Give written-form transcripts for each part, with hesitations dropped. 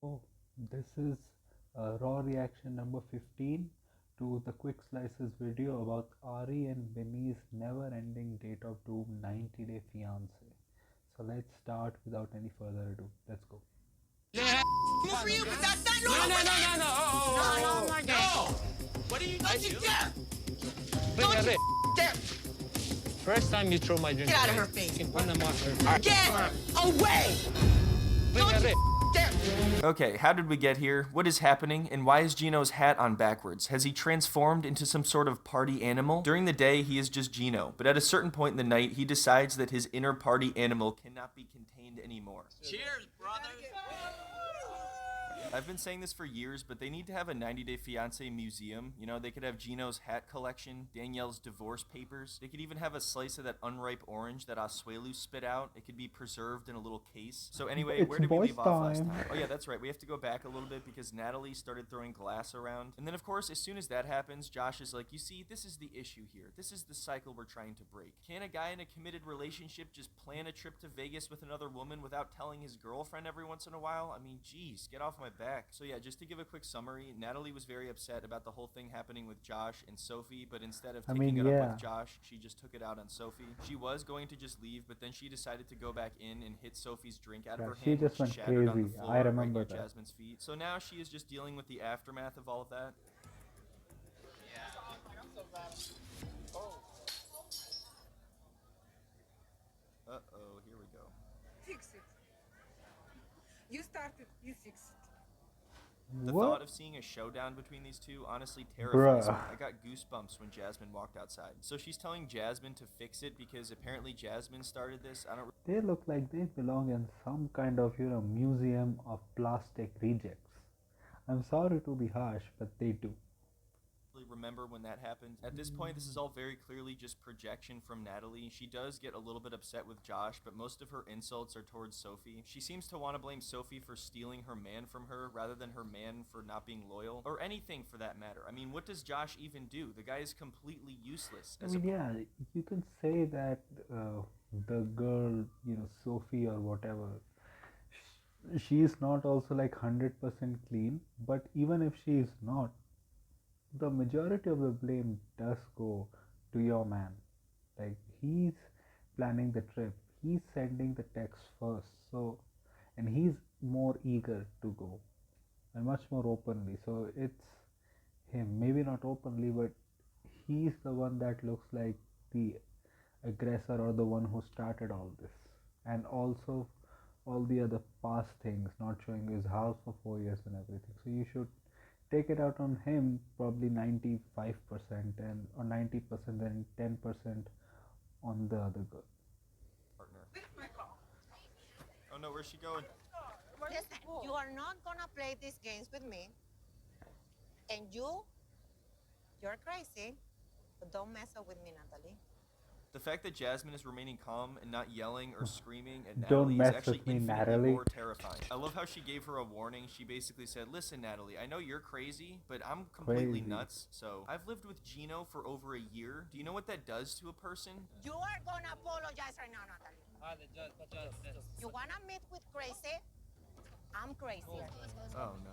Oh, this is raw reaction number 15 to the Quick Slices video about Ari and Bini's never ending date of doom 90-day fiance. So let's start without any further ado. Let's go. For you, but that's not normal. No. Oh, no. No. What are you? Don't you dare! Don't you dare! First time you throw my drink. Get out of her face. You can put them on her. Get away! Don't you dare! Okay, how did we get here? What is happening? And why is Gino's hat on backwards? Has he transformed into some sort of party animal? During the day, he is just Gino, but at a certain point in the night, he decides that his inner party animal cannot be contained anymore. Cheers, brother. I've been saying this for years, but they need to have a 90-Day Fiancé museum. You know, they could have Gino's hat collection, Danielle's divorce papers. They could even have a slice of that unripe orange that Asuelu spit out. It could be preserved in a little case. So anyway, It's where did we boys' leave off last time. time? Oh yeah, that's right. We have to go back a little bit because Natalie started throwing glass around. And then of course, as soon as that happens, Josh is like, you see, this is the issue here. This is the cycle we're trying to break. Can a guy in a committed relationship just plan a trip to Vegas with another woman without telling his girlfriend every once in a while? I mean, geez, get off my back. So yeah, just to give a quick summary, Natalie was very upset about the whole thing happening with Josh and Sophie, but instead of taking it up with Josh, she just took it out on Sophie. She was going to just leave, but then she decided to go back in and hit Sophie's drink out of her She hand, just which went shattered on the crazy. floor I right remember near that. Jasmine's feet. So now she is just dealing with the aftermath of all of that. Uh-oh, here we go. Fix it. You started, you fix it. The What? thought of seeing a showdown between these two honestly terrifies me. Bruh. I got goosebumps when Jasmine walked outside. So she's telling Jasmine to fix it because apparently Jasmine started this. I don't They look like they belong in some kind of, museum of plastic rejects. I'm sorry to be harsh, but they do. really remember when that happened. At this point, this is all very clearly just projection from Natalie. She does get a little bit upset with Josh, but most of her insults are towards Sophie. She seems to want to blame Sophie for stealing her man from her rather than her man for not being loyal, or anything for that matter. I mean, what does Josh even do? The guy is completely useless. I mean, yeah, you can say that the girl, Sophie or whatever, she is not also like 100% clean, but even if she is not, the majority of the blame does go to your man. Like, he's planning the trip, he's sending the text first, so, and he's more eager to go and much more openly. So it's him, maybe not openly, but he's the one that looks like the aggressor or the one who started all this. And also all the other past things, not showing his house for 4 years and everything. So you should take it out on him, probably 95% and or 90% and 10% on the other girl. partner. Oh no, where's she going? Listen, you are not gonna play these games with me. And you're crazy, but don't mess up with me, Natalie. The fact that Jasmine is remaining calm and not yelling or screaming at Don't Natalie is mess actually with me, infinitely Natalie. more terrifying. I love how she gave her a warning. She basically said, listen, Natalie, I know you're crazy, but I'm completely Crazy. nuts. So I've lived with Gino for over a year. Do you know what that does to a person? You are gonna apologize right now, Natalie. You wanna meet with crazy? I'm crazy. Oh no.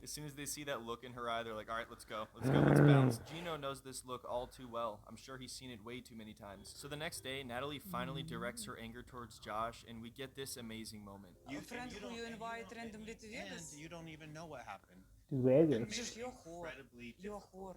As soon as they see that look in her eye, they're like, all right, let's go, let's bounce. Gino knows this look all too well. I'm sure he's seen it way too many times. So the next day, Natalie finally directs her anger towards Josh, and we get this amazing moment. A friend who you invite randomly to Vegas. And you don't even know what happened. To Vegas. Just you're whore. Incredibly You're whore.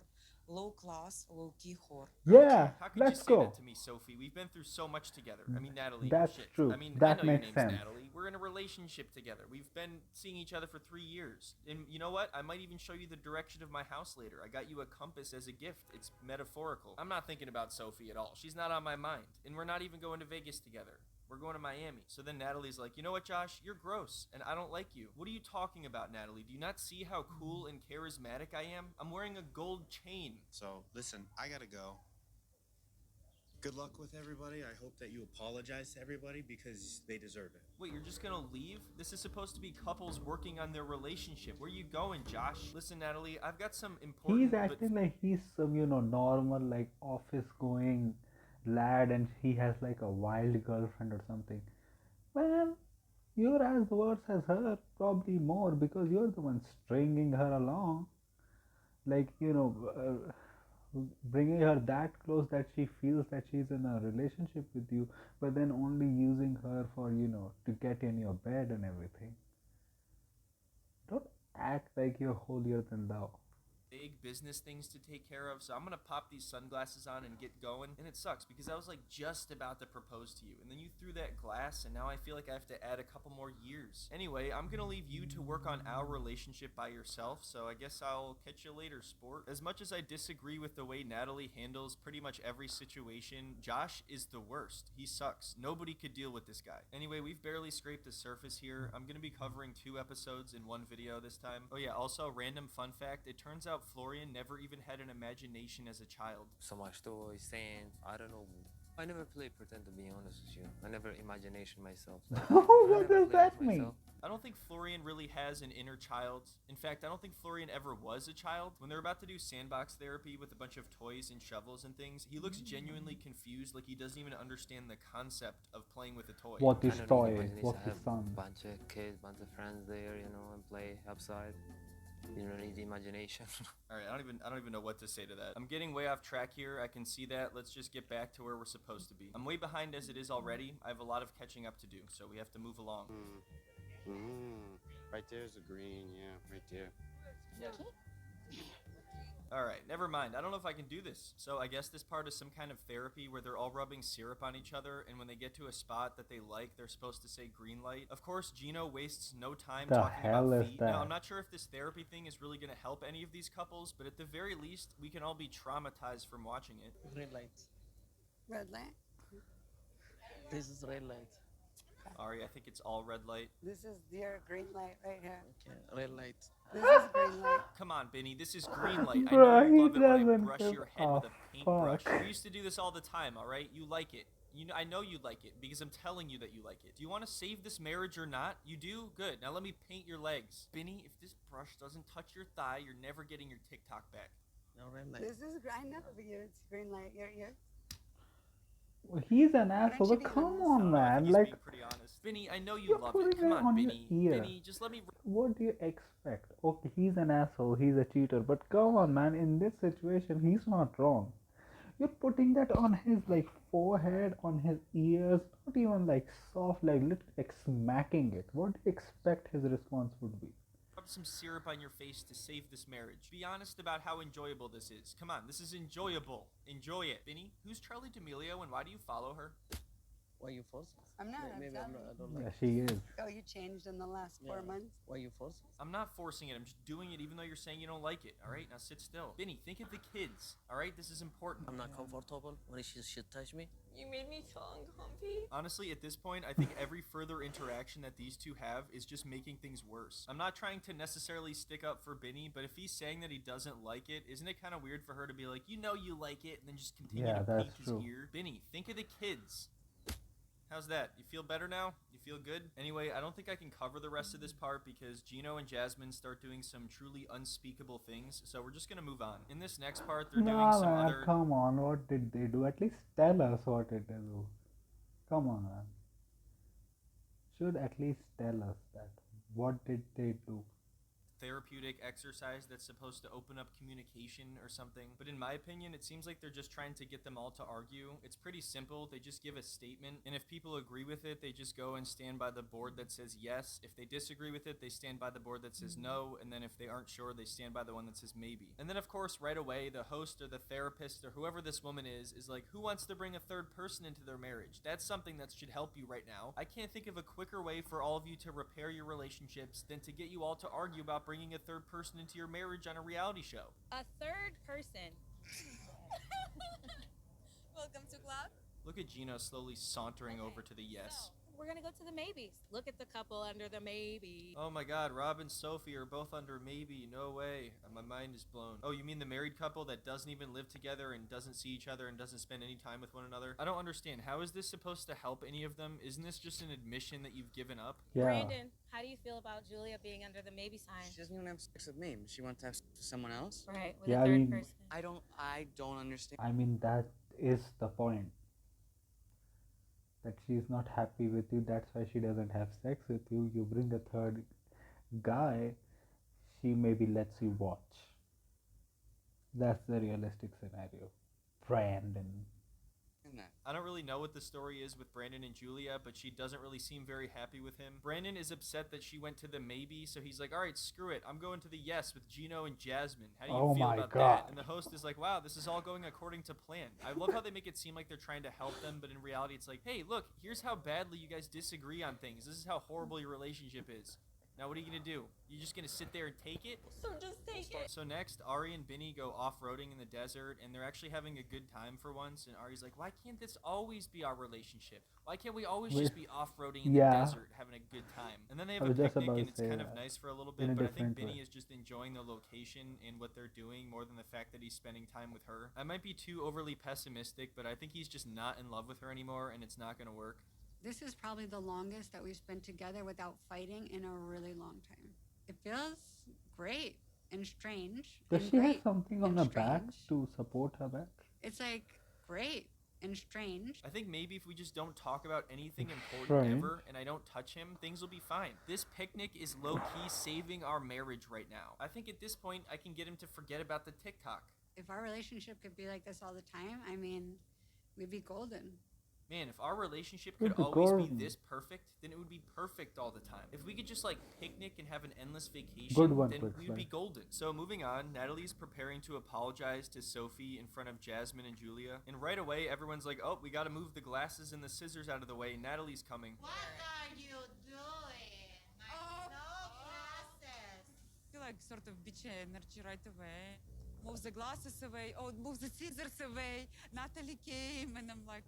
Low class, low key whore. Yeah, How could let's you say go. that to me, Sophie? We've been through so much together. I mean, Natalie. That's shit. true. I mean, That I know makes your name's sense. Natalie. We're in a relationship together. We've been seeing each other for 3 years. And you know what? I might even show you the direction of my house later. I got you a compass as a gift. It's metaphorical. I'm not thinking about Sophie at all. She's not on my mind. And we're not even going to Vegas together. We're going to Miami. So then Natalie's like, you know what, Josh? You're gross, and I don't like you. What are you talking about, Natalie? Do you not see how cool and charismatic I am? I'm wearing a gold chain. So, listen, I gotta go. Good luck with everybody. I hope that you apologize to everybody because they deserve it. Wait, you're just gonna leave? This is supposed to be couples working on their relationship. Where you going, Josh? Listen, Natalie, I've got some important... He's acting like he's some, normal, like, office going lad and he has like a wild girlfriend or something. Man, You're as worse as her, probably more, because you're the one stringing her along. Like, bringing her that close that she feels that she's in a relationship with you, but then only using her for, to get in your bed and everything. Don't act like you're holier than thou. Big business things to take care of, so I'm gonna pop these sunglasses on and get going. And it sucks because I was like just about to propose to you, and then you threw that glass, and now I feel like I have to add a couple more years. Anyway, I'm gonna leave you to work on our relationship by yourself, so I guess I'll catch you later, sport. As much as I disagree with the way Natalie handles pretty much every situation, Josh is the worst. He sucks. Nobody could deal with this guy. Anyway, we've barely scraped the surface here. I'm gonna be covering 2 episodes in one video this time. Oh yeah, also, random fun fact, it turns out Florian never even had an imagination as a child. So much toys, saying, I don't know. I never play pretend, to be honest with you. I never imagination myself. What does that mean? I don't think Florian really has an inner child. In fact, I don't think Florian ever was a child. When they're about to do sandbox therapy with a bunch of toys and shovels and things, he looks genuinely confused, like he doesn't even understand the concept of playing with a toy. What I is don't toy? imagination. What I is have son? bunch of kids, bunch of friends there, and play outside. You don't need the imagination. All right, I don't even know what to say to that. I'm getting way off track here. I can see that. Let's just get back to where we're supposed to be. I'm way behind as it is already. I have a lot of catching up to do, so we have to move along. Right there's a green, yeah, right there. Alright, never mind. I don't know if I can do this. So I guess this part is some kind of therapy where they're all rubbing syrup on each other, and when they get to a spot that they like, they're supposed to say green light. Of course, Gino wastes no time The talking hell about is feet. that? Now, I'm not sure if this therapy thing is really going to help any of these couples, but at the very least, we can all be traumatized from watching it. Green light. Red light. This is red light. Ari, I think it's all red light. This is your green light right here. Okay, red light. This is green light. Come on, Benny, this is green light. I Bruh, know he you love it when I doesn't brush give your head a with a paintbrush. fuck. We used to do this all the time, alright? You like it. I know you like it because I'm telling you that you like it. Do you want to save this marriage or not? You do? Good. Now let me paint your legs. Benny, if this brush doesn't touch your thigh, you're never getting your TikTok back. No red light. This is I know it's green light. You're He's an asshole, you but be come honest? on, I man. think he's Like, being pretty honest. Benny, I know you you're love putting it. Come it on, on Benny. your ear. Benny, just let me... what do you expect? Okay, he's an asshole, he's a cheater, but come on, man. In this situation, he's not wrong. You're putting that on his like forehead, on his ears, not even like soft, like literally like smacking it. What do you expect his response would be? Rub some syrup on your face to save this marriage. Be honest about how enjoyable this is. Come on, this is enjoyable. Enjoy it. Benny, who's Charlie D'Amelio and why do you follow her? Why you force? I'm not. I'm Maybe I'm telling not. I you. don't Yeah, like. she is. Oh, you changed in the last 4 Yeah. months. Why you force? I'm not forcing it. I'm just doing it even though you're saying you don't like it. All right, now sit still. Benny, think of the kids. All right, this is important. I'm not comfortable when she should touch me. You made me so uncomfy. Honestly, at this point, I think every further interaction that these two have is just making things worse. I'm not trying to necessarily stick up for Benny, but if he's saying that he doesn't like it, isn't it kind of weird for her to be like, you know you like it, and then just continue Yeah, to that's paint true. his ear? Benny, think of the kids. How's that? You feel better now? You feel good? Anyway, I don't think I can cover the rest of this part because Gino and Jasmine start doing some truly unspeakable things, so we're just gonna move on. In this next part, they're doing Nah, some man, other... come on. What did they do? At least tell us what did they do. Come on, man. Should at least tell us that. What did they do? therapeutic exercise that's supposed to open up communication or something. But in my opinion, it seems like they're just trying to get them all to argue. It's pretty simple. They just give a statement, and if people agree with it, they just go and stand by the board that says yes. If they disagree with it, they stand by the board that says no, and then if they aren't sure, they stand by the one that says maybe. And then of course, right away, the host or the therapist or whoever this woman is like, who wants to bring a third person into their marriage? That's something that should help you right now. I can't think of a quicker way for all of you to repair your relationships than to get you all to argue about bringing a third person into your marriage on a reality show. A third person. Welcome to club. Look at Gina slowly sauntering over to the yes. So, we're gonna go to the maybes. Look at the couple under the maybe. Oh my god, Rob and Sophie are both under maybe. No way. My mind is blown. Oh, you mean the married couple that doesn't even live together and doesn't see each other and doesn't spend any time with one another? I don't understand. How is this supposed to help any of them? Isn't this just an admission that you've given up? Yeah. Brandon, how do you feel about Julia being under the maybe sign? She doesn't even have sex with me. She wants to have sex with someone else. Right, with Yeah, a I third mean- person. I don't understand. I mean, that is the point. that she's not happy with you, that's why she doesn't have sex with you. You bring a third guy, she maybe lets you watch. That's the realistic scenario. Brandon. I don't really know what the story is with Brandon and Julia, but she doesn't really seem very happy with him. Brandon is upset that she went to the maybe, so he's like, all right, screw it. I'm going to the yes with Gino and Jasmine. How do you Oh feel my about God. that? And the host is like, wow, this is all going according to plan. I love how they make it seem like they're trying to help them, but in reality, it's like, hey, look, here's how badly you guys disagree on things. This is how horrible your relationship is. Now what are you going to do? You just going to sit there and take it? So just take it. So next, Ari and Bini go off-roading in the desert, and they're actually having a good time for once. And Ari's like, why can't this always be our relationship? Why can't we always just be off-roading in the desert, having a good time? And then they have I a was just picnic, about and to it's say kind of that. nice for a little In bit, a but I think different way. Bini is just enjoying the location and what they're doing more than the fact that he's spending time with her. I might be too overly pessimistic, but I think he's just not in love with her anymore, and it's not going to work. This is probably the longest that we've spent together without fighting in a really long time. It feels great and strange. Does and she have great something on and her back strange. to support her back? It's like great and strange. I think maybe if we just don't talk about anything important Strange. ever and I don't touch him, things will be fine. This picnic is low-key saving our marriage right now. I think at this point, I can get him to forget about the TikTok. If our relationship could be like this all the time, I mean, we'd be golden. Man, if our relationship could It'd be always be golden. this perfect, then it would be perfect all the time. If we could just like picnic and have an endless vacation, Good one, then Quick we'd be Slice. golden. So moving on, Natalie's preparing to apologize to Sophie in front of Jasmine and Julia. And right away, everyone's like, oh, we gotta move the glasses and the scissors out of the way. Natalie's coming. What are you doing? No glasses. I feel like sort of bitchy energy right away. Move the glasses away. Oh, move the scissors away. Natalie came, and I'm like,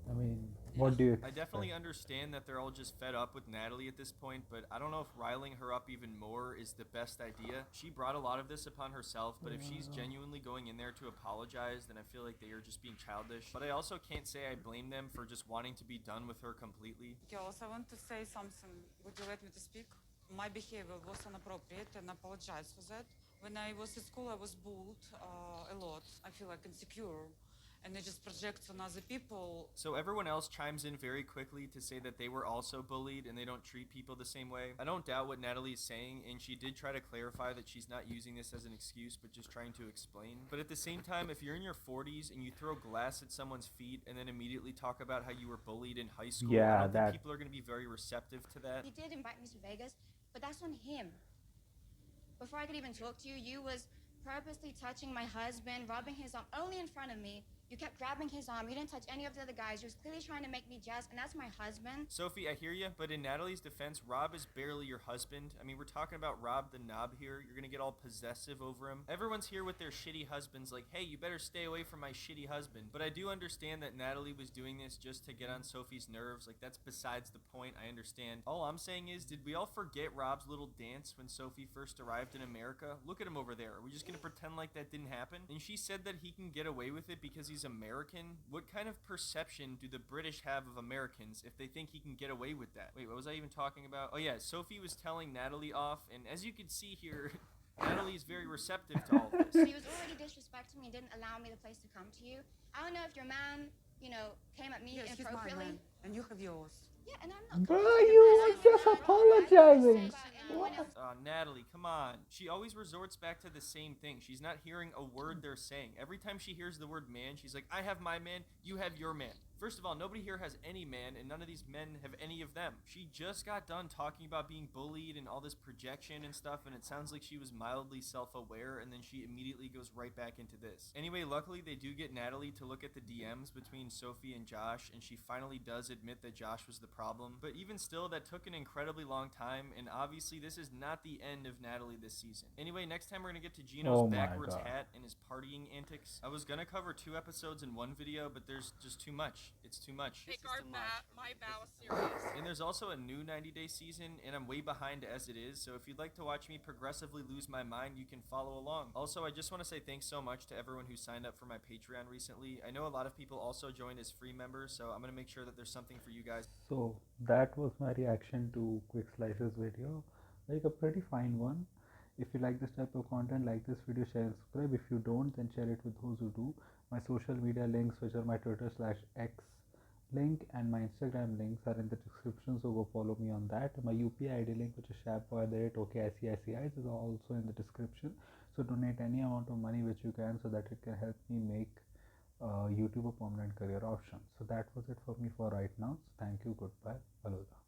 I mean, what do you I expect? definitely understand that they're all just fed up with Natalie at this point, but I don't know if riling her up even more is the best idea. She brought a lot of this upon herself, but if she's genuinely going in there to apologize, then I feel like they are just being childish. But I also can't say I blame them for just wanting to be done with her completely. girls, I want to say something. Would you let me to speak? My behavior was inappropriate, and I apologize for that. When I was at school, I was bullied a lot. I feel like insecure, and it just projects on other people. So everyone else chimes in very quickly to say that they were also bullied and they don't treat people the same way. I don't doubt what Natalie is saying, and she did try to clarify that she's not using this as an excuse, but just trying to explain. But at the same time, if you're in your 40s and you throw glass at someone's feet and then immediately talk about how you were bullied in high school, Yeah, I don't that- think people are going to be very receptive to that. He did invite me to Vegas, but that's on him. Before I could even talk to you, you was purposely touching my husband, rubbing his arm, only in front of me. You kept grabbing his arm. You didn't touch any of the other guys. You was clearly trying to make me jealous, and that's my husband. Sophie, I hear you, but in Natalie's defense, Rob is barely your husband. I mean, we're talking about Rob the knob here. You're gonna get all possessive over him. Everyone's here with their shitty husbands like, hey, you better stay away from my shitty husband. But I do understand that Natalie was doing this just to get on Sophie's nerves. Like, that's besides the point. I understand. All I'm saying is, did we all forget Rob's little dance when Sophie first arrived in America? Look at him over there. Are we just gonna pretend like that didn't happen? And she said that he can get away with it because he's American. What kind of perception do the British have of Americans if they think he can get away with that? Wait, what was I even talking about? Oh yeah, Sophie was telling Natalie off, and as you can see here, Natalie is very receptive to all of this. He was already disrespecting me and didn't allow me the place to come to you. I don't know if your man, came at me Yes, he's my inappropriately. man, and you have yours. Yeah, and I'm not. Bro, calling you man. were I'm just not apologizing. about anyone else. Natalie, come on. She always resorts back to the same thing. She's not hearing a word they're saying. Every time she hears the word man, she's like, I have my man, you have your man. First of all, nobody here has any man, and none of these men have any of them. She just got done talking about being bullied and all this projection and stuff, and it sounds like she was mildly self-aware, and then she immediately goes right back into this. Anyway, luckily, they do get Natalie to look at the DMs between Sophie and Josh, and she finally does admit that Josh was the problem. But even still, that took an incredibly long time, and obviously, this is not the end of Natalie this season. Anyway, next time we're gonna get to Gino's Oh my backwards God. hat and his partying antics. I was gonna cover 2 episodes in one video, but there's just too much. It's too much. Take my vow serious. And there's also a new 90-day season, and I'm way behind as it is, so if you'd like to watch me progressively lose my mind, you can follow along. Also, I just want to say thanks so much to everyone who signed up for my Patreon recently. I know a lot of people also joined as free members, so I'm going to make sure that there's something for you guys. So that was my reaction to Quick Slices video. Like a pretty fine one. If you like this type of content, like this video, share and subscribe. If you don't, then share it with those who do. My social media links, which are my Twitter/X link and my Instagram links are in the description, so go follow me on that. My UPI ID link, which is sharpboy@okicicis, is also in the description. So donate any amount of money which you can, so that it can help me make YouTube a permanent career option. So that was it for me for right now. So thank you, goodbye, Aloha.